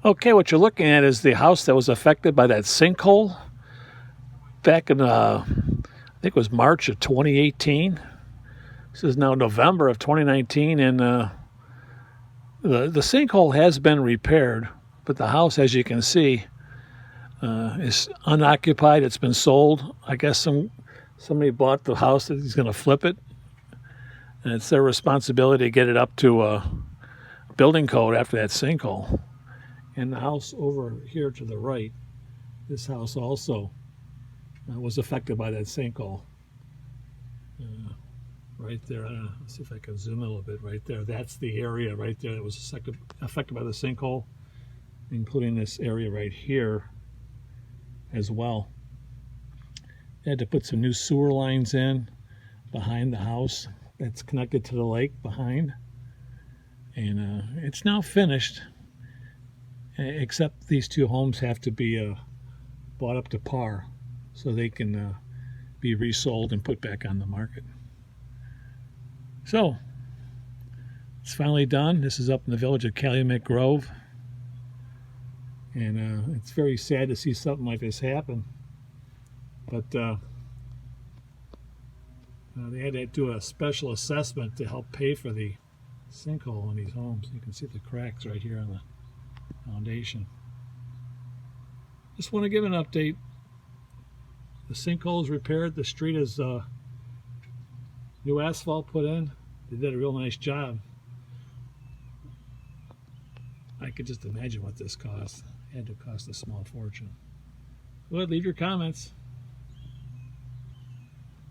Okay, what you're looking at is the house that was affected by that sinkhole back in, I think it was March of 2018. This is now November of 2019, and the sinkhole has been repaired, but the house, as you can see, is unoccupied. It's been sold. I guess somebody bought the house that he's going to flip it, and it's their responsibility to get it up to building code after that sinkhole. And the house over here to the right, this house also was affected by that sinkhole. Right there, let's see if I can zoom in a little bit. Right there, that's the area right there that was affected by the sinkhole, including this area right here as well. They had to put some new sewer lines in behind the house that's connected to the lake behind, and it's now finished, except these two homes have to be bought up to par so they can be resold and put back on the market. So it's finally done. This is up in the village of Calumet Grove, and it's very sad to see something like this happen, but they had to do a special assessment to help pay for the sinkhole in these homes. You can see the cracks right here on the foundation. Just want to give an update. The sinkhole is repaired. The street is new asphalt put in. They did a real nice job. I could just imagine what this cost. It had to cost a small fortune. Go ahead, leave your comments.